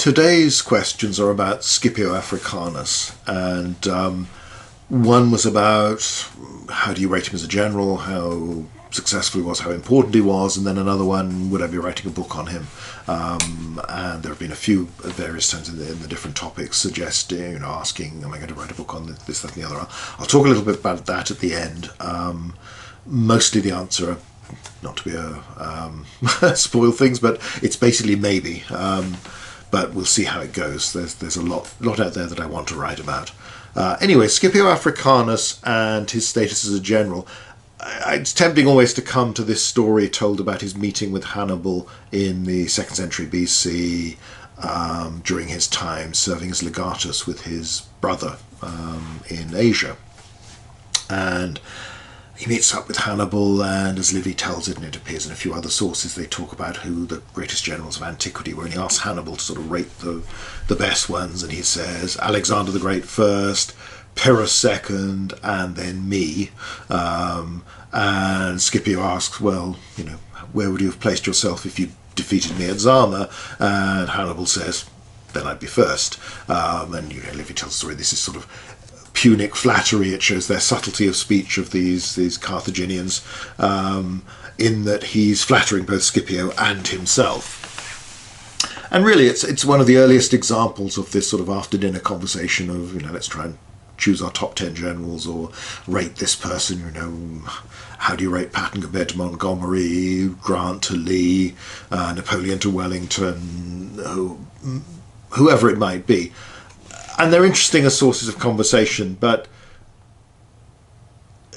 Today's questions are about Scipio Africanus, and one was about how do you rate him as a general, how successful he was, how important he was, and then another one, would I be writing a book on him? And there have been a few at various times in the different topics suggesting, asking, am I going to write a book on this, that, and the other? I'll talk a little bit about that at the end. Mostly the answer, not to be spoil things, but it's basically maybe. But we'll see how it goes. There's a lot out there that I want to write about. Anyway, Scipio Africanus and his status as a general. It's tempting always to come to this story told about his meeting with Hannibal in the 2nd century BC during his time serving as legatus with his brother in Asia. And he meets up with Hannibal, and as Livy tells it, and it appears in a few other sources, they talk about who the greatest generals of antiquity were, and he asks Hannibal to sort of rate the best ones, and he says Alexander the Great first, Pyrrhus second, and then me. And Scipio asks, well, where would you have placed yourself if you defeated me at Zama? And Hannibal says, then I'd be first. And Livy tells the story, this is sort of Punic flattery. It shows their subtlety of speech of these Carthaginians, in that he's flattering both Scipio and himself. And really, it's one of the earliest examples of this sort of after-dinner conversation of, let's try and choose our top 10 generals, or rate this person, how do you rate Patton compared to Montgomery, Grant to Lee, Napoleon to Wellington, whoever it might be. And they're interesting as sources of conversation, but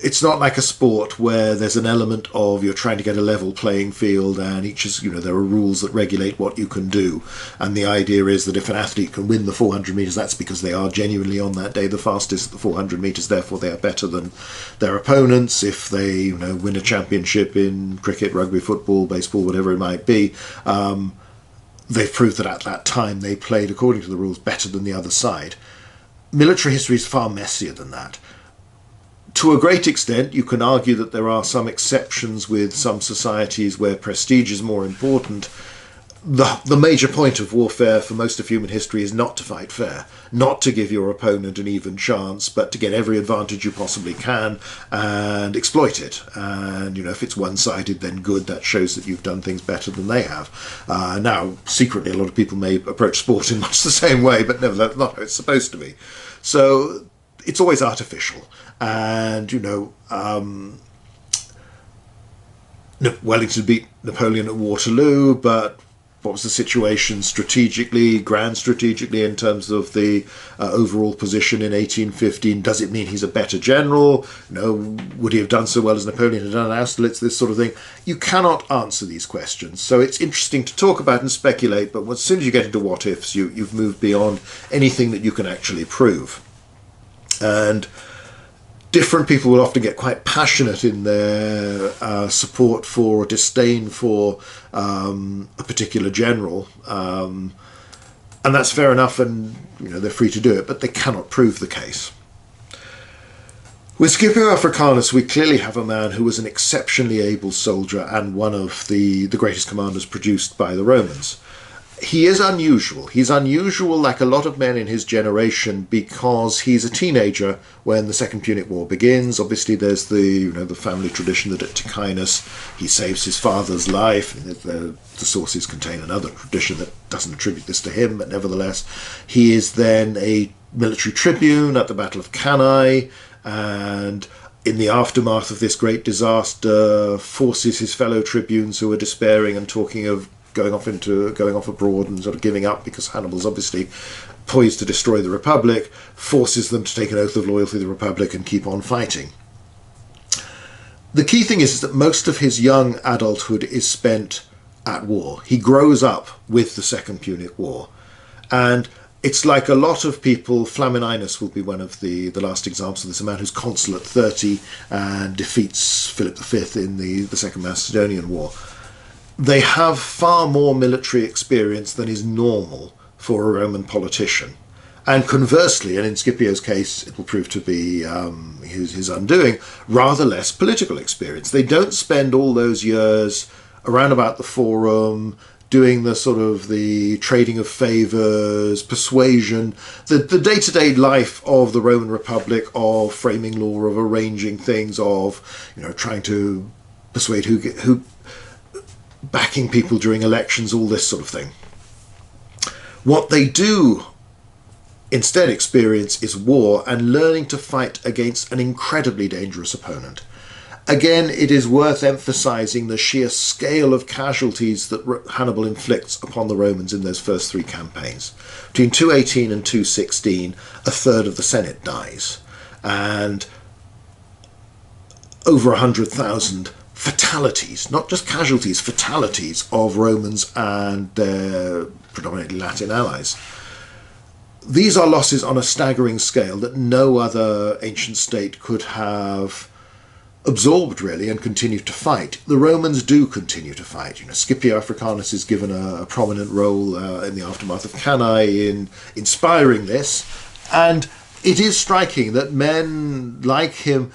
it's not like a sport where there's an element of you're trying to get a level playing field, and each is, there are rules that regulate what you can do. And the idea is that if an athlete can win the 400 metres, that's because they are genuinely on that day the fastest at the 400 metres, therefore they are better than their opponents. If they, win a championship in cricket, rugby, football, baseball, whatever it might be, they've proved that at that time they played according to the rules better than the other side. Military history is far messier than that. To a great extent, you can argue that there are some exceptions with some societies where prestige is more important. The major point of warfare for most of human history is not to fight fair, not to give your opponent an even chance, but to get every advantage you possibly can and exploit it. And, if it's one-sided, then good, that shows that you've done things better than they have. Now, secretly, a lot of people may approach sport in much the same way, but nevertheless, not how it's supposed to be. So it's always artificial. And, Wellington beat Napoleon at Waterloo, but what was the situation grand strategically in terms of the overall position in 1815? Does it mean he's a better general? Would he have done so well as Napoleon had done Austerlitz? This sort of thing. You cannot answer these questions. So it's interesting to talk about and speculate, but as soon as you get into what-ifs, you've moved beyond anything that you can actually prove. And different people will often get quite passionate in their support for or disdain for a particular general, and that's fair enough, and they're free to do it, but they cannot prove the case. With Scipio Africanus, we clearly have a man who was an exceptionally able soldier and one of the greatest commanders produced by the Romans. He is unusual. He's unusual, like a lot of men in his generation, because he's a teenager when the Second Punic War begins. Obviously, there's the family tradition that at Ticinus he saves his father's life. The sources contain another tradition that doesn't attribute this to him, but nevertheless, he is then a military tribune at the Battle of Cannae, and in the aftermath of this great disaster, forces his fellow tribunes who are despairing and talking of going off abroad and sort of giving up because Hannibal's obviously poised to destroy the Republic, forces them to take an oath of loyalty to the Republic and keep on fighting. The key thing is that most of his young adulthood is spent at war. He grows up with the Second Punic War. And it's like a lot of people, Flamininus will be one of the last examples of this, a man who's consul at 30 and defeats Philip V in the Second Macedonian War. They have far more military experience than is normal for a Roman politician. And conversely, and in Scipio's case it will prove to be his undoing, rather less political experience. They don't spend all those years around about the Forum, doing the sort of the trading of favors, persuasion, the day-to-day life of the Roman Republic, of framing law, of arranging things, of, you know, trying to persuade who backing people during elections, all this sort of thing. What they do instead experience is war and learning to fight against an incredibly dangerous opponent. Again, it is worth emphasizing the sheer scale of casualties that Hannibal inflicts upon the Romans in those first three campaigns. Between 218 and 216, a third of the Senate dies, and over 100,000 fatalities, not just casualties, fatalities of Romans and their predominantly Latin allies. These are losses on a staggering scale that no other ancient state could have absorbed, really, and continued to fight. The Romans do continue to fight. You know, Scipio Africanus is given a prominent role in the aftermath of Cannae in inspiring this, and it is striking that men like him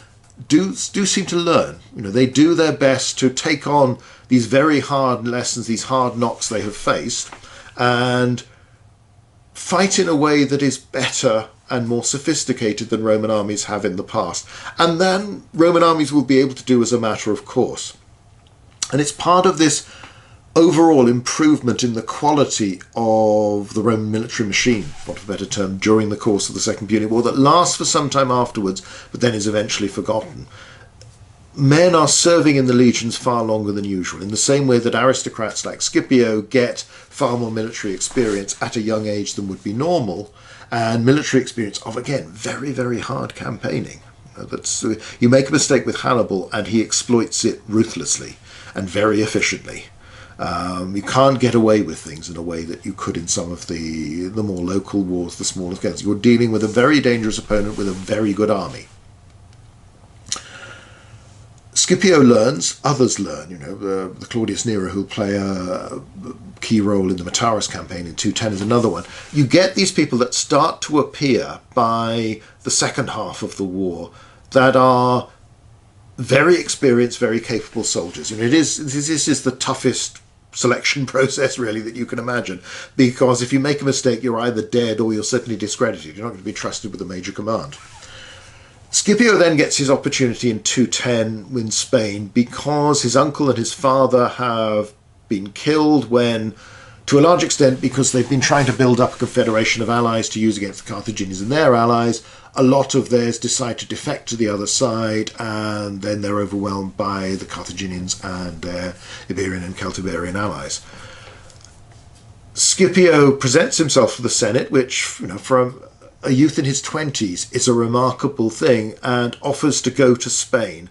do seem to learn. You know, they do their best to take on these very hard lessons, these hard knocks they have faced, and fight in a way that is better and more sophisticated than Roman armies have in the past. And then Roman armies will be able to do as a matter of course. And it's part of this overall improvement in the quality of the Roman military machine, for want of a better term, during the course of the Second Punic War, that lasts for some time afterwards, but then is eventually forgotten. Men are serving in the legions far longer than usual, in the same way that aristocrats like Scipio get far more military experience at a young age than would be normal, and military experience of, again, very, very hard campaigning. You make a mistake with Hannibal and he exploits it ruthlessly and very efficiently. You can't get away with things in a way that you could in some of the more local wars, the smaller scales. You're dealing with a very dangerous opponent with a very good army. Scipio learns, others learn. You know, the Claudius Nero, who'll play a key role in the Metaurus campaign in 210, is another one. You get these people that start to appear by the second half of the war that are very experienced, very capable soldiers. You know, this is the toughest selection process, really, that you can imagine, because if you make a mistake, you're either dead or you're certainly discredited. You're not going to be trusted with a major command. Scipio then gets his opportunity in 210 in Spain because his uncle and his father have been killed when, to a large extent, because they've been trying to build up a confederation of allies to use against the Carthaginians and their allies. A lot of theirs decide to defect to the other side, and then they're overwhelmed by the Carthaginians and their Iberian and Celtiberian allies. Scipio presents himself for the Senate, which, you know, from a youth in his 20s is a remarkable thing, and offers to go to Spain.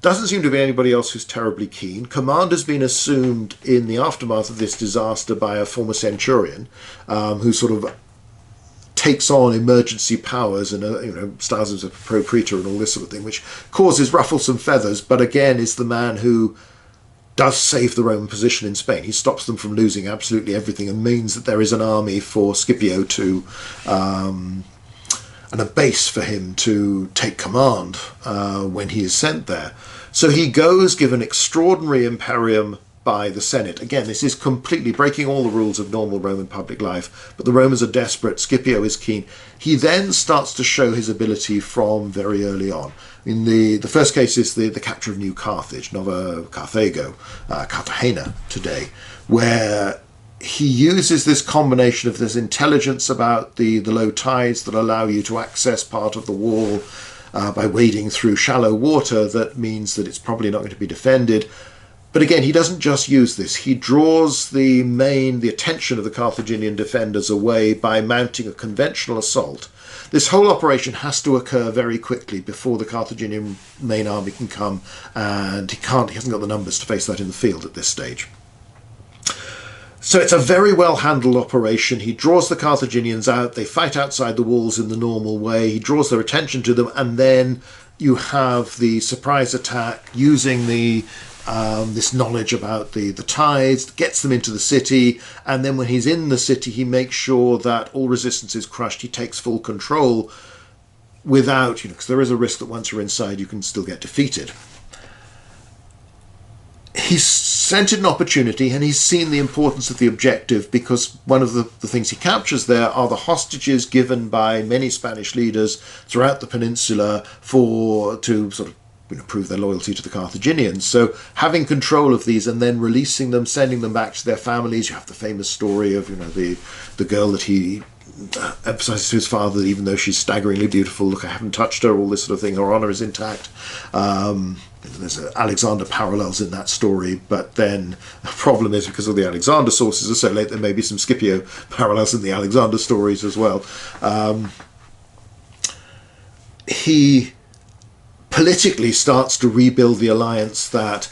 Doesn't seem to be anybody else who's terribly keen. Command has been assumed in the aftermath of this disaster by a former centurion, who sort of takes on emergency powers and styles as a pro praetor and all this sort of thing, which causes rufflesome feathers, but again is the man who does save the Roman position in Spain. He stops them from losing absolutely everything and means that there is an army for Scipio to and a base for him to take command when he is sent there. So he goes, given extraordinary imperium by the Senate. Again, this is completely breaking all the rules of normal Roman public life, but the Romans are desperate. Scipio is keen. He then starts to show his ability from very early on. In the first case is the capture of New Carthage, Nova Carthago, Cartagena today, where he uses this combination of this intelligence about the low tides that allow you to access part of the wall by wading through shallow water that means that it's probably not going to be defended. But again, he doesn't just use this. He draws the attention of the Carthaginian defenders away by mounting a conventional assault. This whole operation has to occur very quickly before the Carthaginian main army can come, and he hasn't got the numbers to face that in the field at this stage. So it's a very well handled operation. He draws the Carthaginians out, they fight outside the walls in the normal way, he draws their attention to them, and then you have the surprise attack using this knowledge about the tides, gets them into the city, and then when he's in the city he makes sure that all resistance is crushed. He takes full control without, because there is a risk that once you're inside you can still get defeated. he's scented an opportunity, and he's seen the importance of the objective, because one of the things he captures there are the hostages given by many Spanish leaders throughout the peninsula to sort of prove their loyalty to the Carthaginians. So having control of these and then releasing them, sending them back to their families. You have the famous story of the girl that he emphasizes to his father that even though she's staggeringly beautiful, look, I haven't touched her, all this sort of thing, her honor is intact. There's Alexander parallels in that story, but then the problem is, because all the Alexander sources are so late, there may be some Scipio parallels in the Alexander stories as well. He politically starts to rebuild the alliance that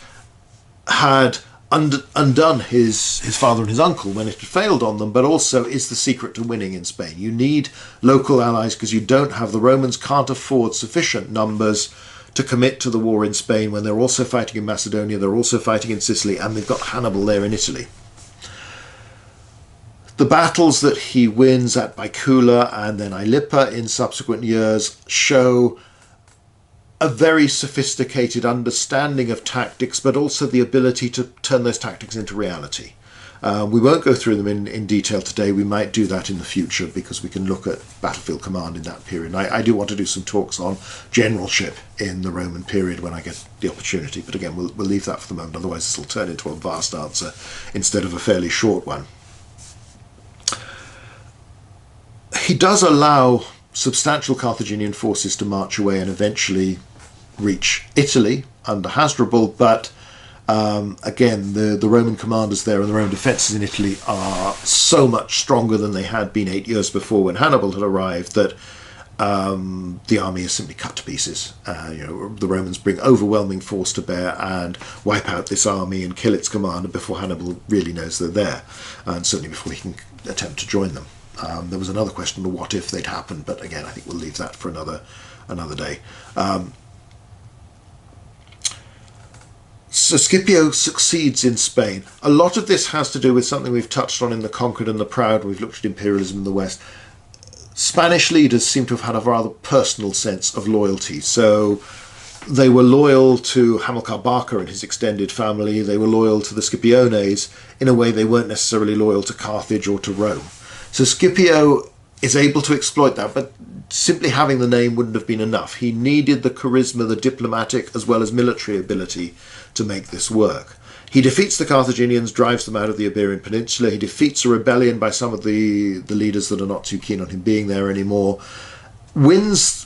had undone his father and his uncle when it had failed on them, but also is the secret to winning in Spain. You need local allies, because the Romans can't afford sufficient numbers to commit to the war in Spain when they're also fighting in Macedonia, they're also fighting in Sicily, and they've got Hannibal there in Italy. The battles that he wins at Baecula and then Ilipa in subsequent years show a very sophisticated understanding of tactics, but also the ability to turn those tactics into reality. We won't go through them in detail today. We might do that in the future, because we can look at battlefield command in that period. And I do want to do some talks on generalship in the Roman period when I get the opportunity. But again, we'll leave that for the moment. Otherwise, this will turn into a vast answer instead of a fairly short one. He does allow substantial Carthaginian forces to march away and eventually reach Italy under Hasdrubal, but again, the Roman commanders there and the Roman defences in Italy are so much stronger than they had been 8 years before when Hannibal had arrived, that the army is simply cut to pieces. The Romans bring overwhelming force to bear and wipe out this army and kill its commander before Hannibal really knows they're there, and certainly before he can attempt to join them. There was another question of what if they'd happened, but again, I think we'll leave that for another day. So Scipio succeeds in Spain. A lot of this has to do with something we've touched on in The Conquered and the Proud. We've looked at imperialism in the West. Spanish leaders seem to have had a rather personal sense of loyalty. So they were loyal to Hamilcar Barca and his extended family. They were loyal to the Scipiones in a way they weren't necessarily loyal to Carthage or to Rome. So Scipio is able to exploit that, but simply having the name wouldn't have been enough. He needed the charisma, the diplomatic as well as military ability to make this work. He defeats the Carthaginians, drives them out of the Iberian Peninsula. He defeats a rebellion by some of the leaders that are not too keen on him being there anymore. Wins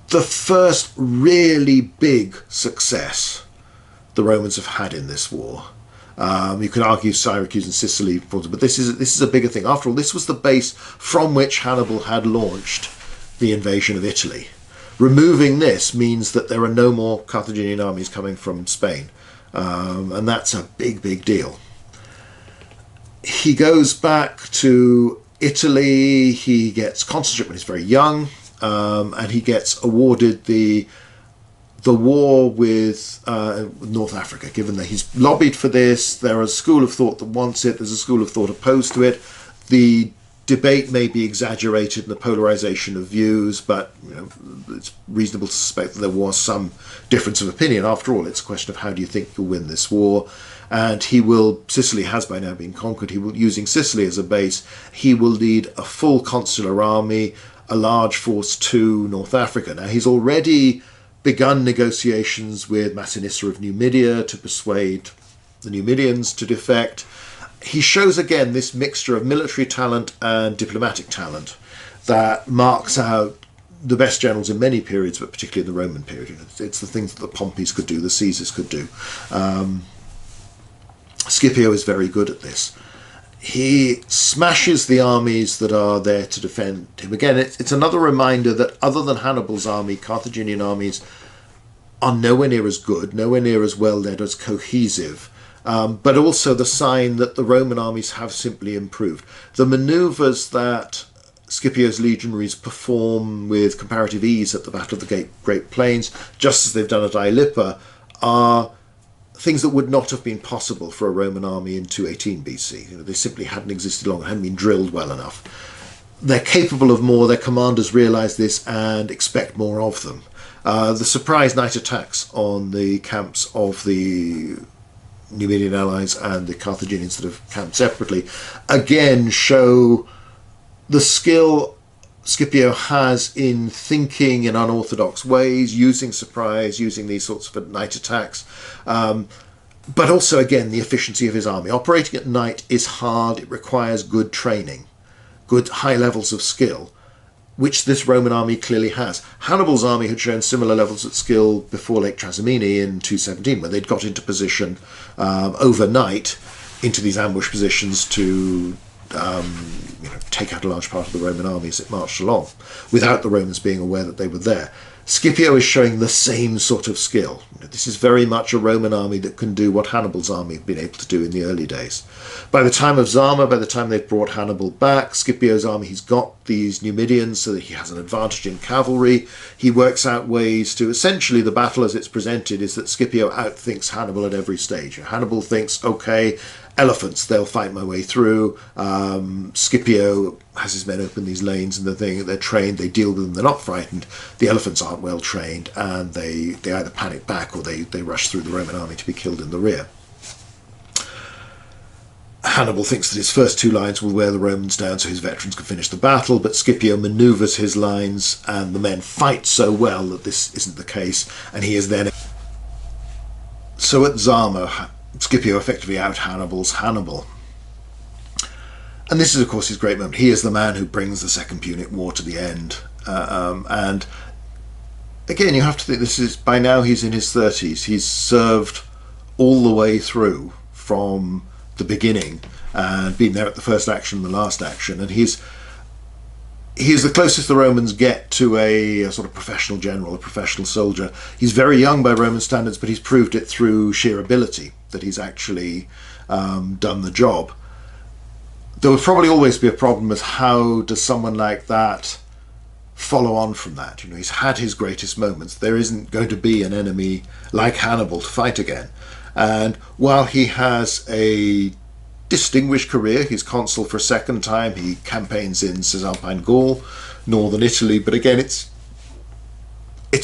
the first really big success the Romans have had in this war. You could argue Syracuse and Sicily, but this is a bigger thing. After all, this was the base from which Hannibal had launched the invasion of Italy. Removing this means that there are no more Carthaginian armies coming from Spain, and that's a big, big deal. He goes back to Italy. He gets consulship when he's very young, and he gets awarded the war with North Africa, given that he's lobbied for this. There is a school of thought that wants it. There's a school of thought opposed to it. The debate may be exaggerated in the polarization of views, but it's reasonable to suspect that there was some difference of opinion. After all, it's a question of how do you think you'll win this war. And Sicily has by now been conquered. Using Sicily as a base, he will lead a full consular army, a large force to North Africa. Now, he's already begun negotiations with Massinissa of Numidia to persuade the Numidians to defect. He shows again this mixture of military talent and diplomatic talent that marks out the best generals in many periods, but particularly in the Roman period. It's the things that the Pompeys could do, the Caesars could do. Scipio is very good at this. He smashes the armies that are there to defend him. Again, it's another reminder that other than Hannibal's army, Carthaginian armies are nowhere near as good, nowhere near as well led, as cohesive, but also the sign that the Roman armies have simply improved. The manoeuvres that Scipio's legionaries perform with comparative ease at the Battle of the Great Plains, just as they've done at Ilipa, are things that would not have been possible for a Roman army in 218 BC. They simply hadn't existed long, hadn't been drilled well enough. They're capable of more, their commanders realise this and expect more of them. The surprise night attacks on the camps of the Numidian allies and the Carthaginians that have camped separately, again show the skill Scipio has in thinking in unorthodox ways, using surprise, using these sorts of night attacks, but also, again, the efficiency of his army. Operating at night is hard. It requires good training, good high levels of skill, which this Roman army clearly has. Hannibal's army had shown similar levels of skill before Lake Trasimene in 217, when they'd got into position overnight into these ambush positions to take out a large part of the Roman army as it marched along, without the Romans being aware that they were there. Scipio is showing the same sort of skill. This is very much a Roman army that can do what Hannibal's army had been able to do in the early days. By the time of Zama, by the time they've brought Hannibal back, Scipio's army, he's got these Numidians so that he has an advantage in cavalry. He works out ways to, essentially the battle as it's presented is that Scipio outthinks Hannibal at every stage. Hannibal thinks, okay, elephants, they'll fight my way through. Scipio has his men open these lanes and they're trained, they deal with them, they're not frightened. The elephants aren't well trained and they either panic back or they rush through the Roman army to be killed in the rear. Hannibal thinks that his first two lines will wear the Romans down so his veterans can finish the battle, but Scipio manoeuvres his lines and the men fight so well that this isn't the case, and he is then... So at Zama, Scipio effectively out-Hannibals Hannibal. And this is, of course, his great moment. He is the man who brings the Second Punic War to the end. And again, you have to think this is, by now he's in his 30s. He's served all the way through from the beginning and been there at the first action and the last action. And he's the closest the Romans get to a sort of professional general, a professional soldier. He's very young by Roman standards, but he's proved it through sheer ability that he's actually done the job. There will probably always be a problem with how does someone like that follow on from that. He's had his greatest moments. There isn't going to be an enemy like Hannibal to fight again. And while he has a distinguished career, he's consul for a second time, he campaigns in Cisalpine Gaul, northern Italy, but again it's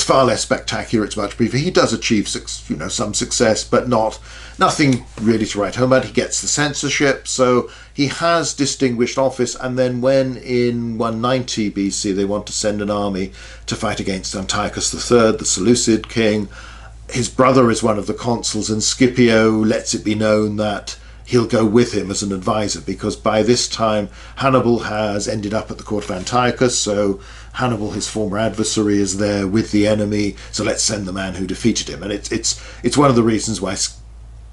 far less spectacular, it's much briefer. He does achieve some success, but nothing really to write home about. He gets the censorship, so he has distinguished office. And then when in 190 BC they want to send an army to fight against Antiochus III, the Seleucid king, his brother is one of the consuls, and Scipio lets it be known that he'll go with him as an advisor, because by this time Hannibal has ended up at the court of Antiochus, so Hannibal, his former adversary, is there with the enemy, so let's send the man who defeated him. And it's one of the reasons why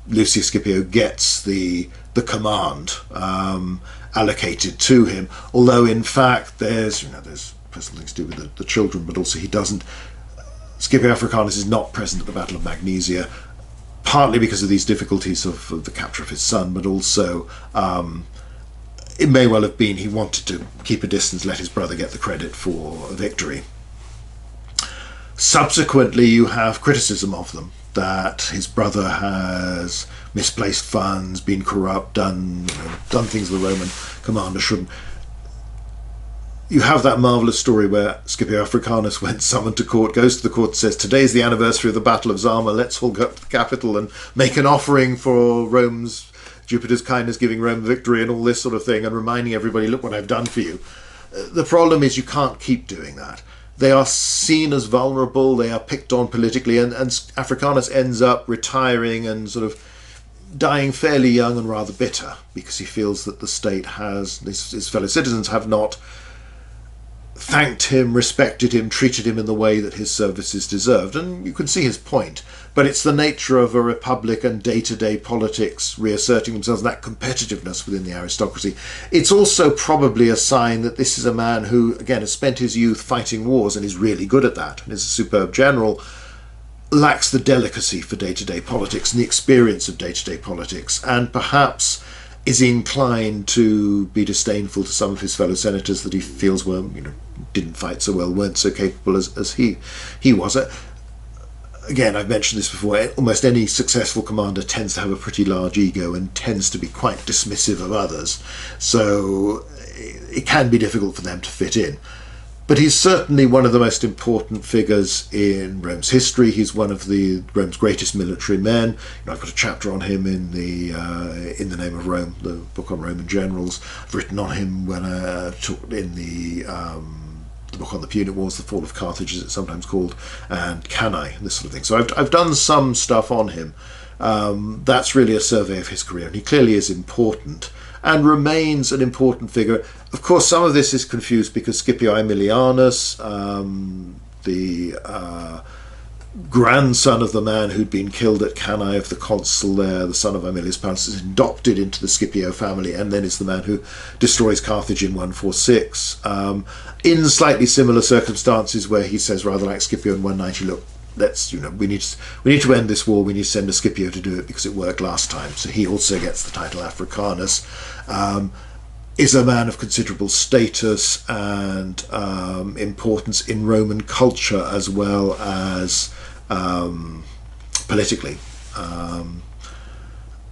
Lucius Scipio gets the command allocated to him, although in fact there's personal things to do with the children, but also he doesn't. Scipio Africanus is not present at the Battle of Magnesia, partly because of these difficulties of the capture of his son, but also it may well have been he wanted to keep a distance, let his brother get the credit for a victory. Subsequently, you have criticism of them, that his brother has misplaced funds, been corrupt, done things the Roman commander shouldn't. You have that marvellous story where Scipio Africanus, when summoned to court, goes to the court and says, today's the anniversary of the Battle of Zama, let's all go up to the capital and make an offering for Jupiter's kindness giving Rome victory and all this sort of thing, and reminding everybody, look what I've done for you. The problem is you can't keep doing that. They are seen as vulnerable, they are picked on politically, and Africanus ends up retiring and sort of dying fairly young and rather bitter, because he feels that the state his fellow citizens have not thanked him, respected him, treated him in the way that his services deserved. And you can see his point, but it's the nature of a republic and day-to-day politics reasserting themselves, that competitiveness within the aristocracy. It's also probably a sign that this is a man who, again, has spent his youth fighting wars and is really good at that, and is a superb general, lacks the delicacy for day-to-day politics and the experience of day-to-day politics, and perhaps is inclined to be disdainful to some of his fellow senators that he feels didn't fight so well, weren't so capable as he was. Again, I've mentioned this before, almost any successful commander tends to have a pretty large ego and tends to be quite dismissive of others, so it can be difficult for them to fit in. But he's certainly one of the most important figures in Rome's history. He's one of Rome's greatest military men. I've got a chapter on him in the Name of Rome, the book on Roman generals. I've written on him when I talked in the book on the Punic Wars, the fall of Carthage, as it's sometimes called, and Cannae, and this sort of thing. So I've done some stuff on him. That's really a survey of his career, and he clearly is important and remains an important figure. Of course, some of this is confused because Scipio Aemilianus, the grandson of the man who'd been killed at Cannae of the consul there, the son of Aemilius Paulus, is adopted into the Scipio family, and then is the man who destroys Carthage in 146. In slightly similar circumstances, where he says, rather like Scipio in 190, look, we need to end this war. We need to send a Scipio to do it because it worked last time. So he also gets the title Africanus. Is a man of considerable status and importance in Roman culture as well as politically.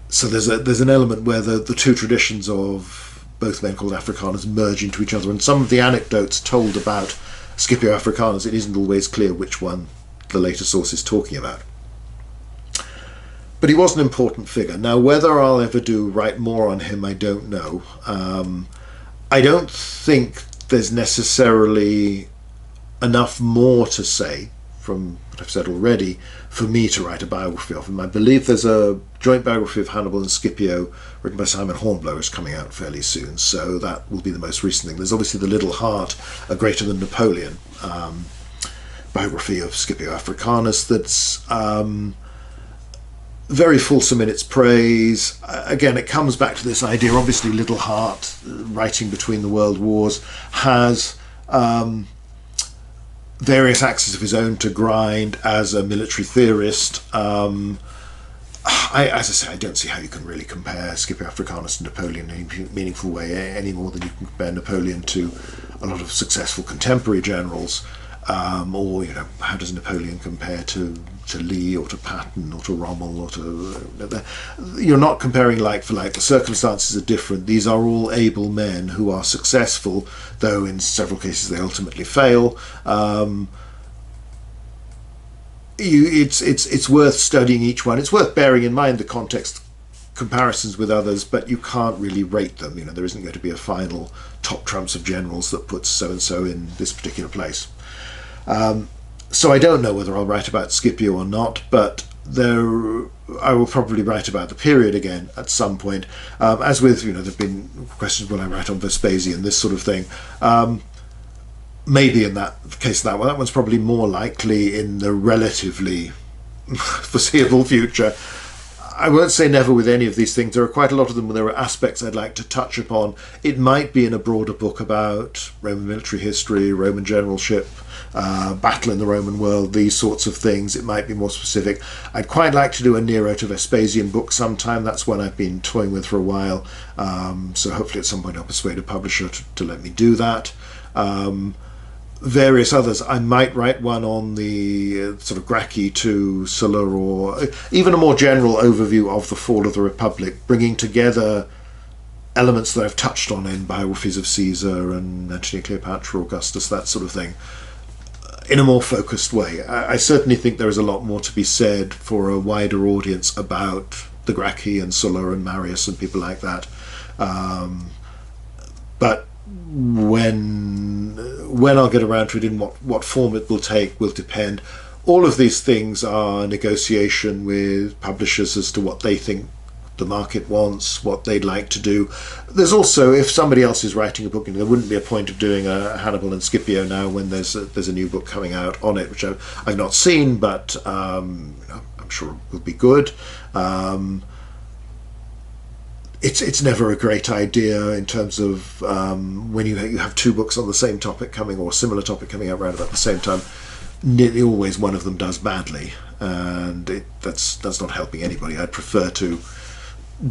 So there's an element where the two traditions of both men called Africanus merge into each other, and some of the anecdotes told about Scipio Africanus, it isn't always clear which one the later source is talking about. But he was an important figure. Now, whether I'll ever write more on him, I don't know. I don't think there's necessarily enough more to say from what I've said already for me to write a biography of him. I believe there's a joint biography of Hannibal and Scipio written by Simon Hornblower is coming out fairly soon, so that will be the most recent thing. There's obviously The Little Heart, A Greater Than Napoleon biography of Scipio Africanus that's very fulsome in its praise. Again, it comes back to this idea. Obviously, Little Heart, writing between the world wars, has various axes of his own to grind as a military theorist. As I say, I don't see how you can really compare Scipio Africanus to Napoleon in any meaningful way, any more than you can compare Napoleon to a lot of successful contemporary generals. Or, how does Napoleon compare to Lee or to Patton or to Rommel or to... You're not comparing like for like. The circumstances are different. These are all able men who are successful, though in several cases they ultimately fail. It's worth studying each one. It's worth bearing in mind the context comparisons with others, but you can't really rate them. There isn't going to be a final top trumps of generals that puts so-and-so in this particular place. So I don't know whether I'll write about Scipio or not, but I will probably write about the period again at some point. As with, there've been questions, will I write on Vespasian, this sort of thing. Maybe in that case, that one's probably more likely in the relatively foreseeable future. I won't say never with any of these things. There are quite a lot of them where there are aspects I'd like to touch upon. It might be in a broader book about Roman military history, Roman generalship, battle in the Roman world, these sorts of things. It might be more specific. I'd quite like to do a Nero to Vespasian book sometime. That's one I've been toying with for a while. So hopefully at some point I'll persuade a publisher to let me do that. Various others. I might write one on the sort of Gracchi to Sulla, or even a more general overview of the fall of the Republic, bringing together elements that I've touched on in biographies of Caesar and Antony, Cleopatra, Augustus, that sort of thing, in a more focused way. I certainly think there is a lot more to be said for a wider audience about the Gracchi and Sulla and Marius and people like that. But when I'll get around to it, in what form it will take, will depend. All of these things are negotiation with publishers as to what they think the market wants, what they'd like to do. There's also, if somebody else is writing a book, there wouldn't be a point of doing a Hannibal and Scipio now when there's a new book coming out on it, which I've not seen, but I'm sure will be good. It's never a great idea in terms of when you have two books on the same topic coming, or a similar topic coming out around about the same time. Nearly always one of them does badly, and that's not helping anybody. I'd prefer to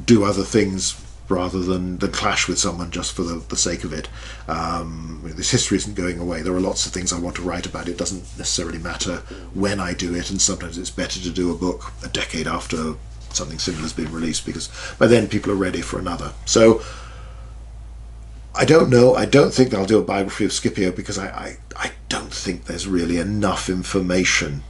do other things rather than clash with someone just for the sake of it. This history isn't going away. There are lots of things I want to write about. It doesn't necessarily matter when I do it, and sometimes it's better to do a book a decade after something similar has been released, because by then people are ready for another. So I don't know. I don't think they'll do a biography of Scipio because I don't think there's really enough information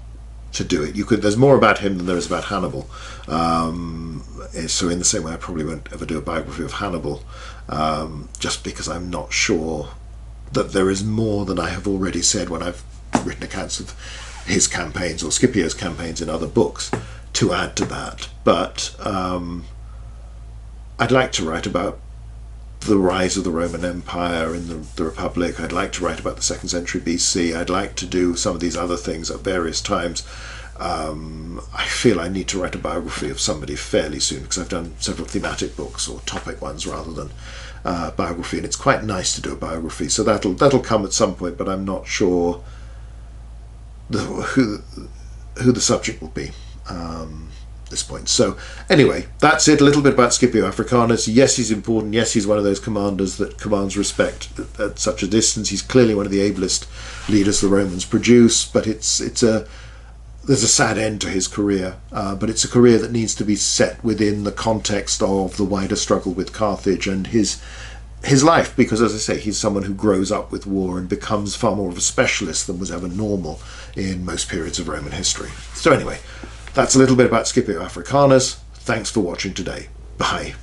to do it. There's more about him than there is about Hannibal. So in the same way, I probably won't ever do a biography of Hannibal, just because I'm not sure that there is more than I have already said when I've written accounts of his campaigns or Scipio's campaigns in other books to add to that. But I'd like to write about the rise of the Roman Empire in the Republic. I'd like to write about the 2nd century BC. I'd like to do some of these other things at various times. I feel I need to write a biography of somebody fairly soon because I've done several thematic books or topic ones rather than biography, and it's quite nice to do a biography. So that'll come at some point, but I'm not sure who the subject will be. This point. So anyway, that's it. A little bit about Scipio Africanus. Yes, he's important. Yes, he's one of those commanders that commands respect at such a distance. He's clearly one of the ablest leaders the Romans produce, but there's a sad end to his career, but it's a career that needs to be set within the context of the wider struggle with Carthage and his life, because as I say, he's someone who grows up with war and becomes far more of a specialist than was ever normal in most periods of Roman history. So anyway, that's a little bit about Scipio Africanus. Thanks for watching today. Bye.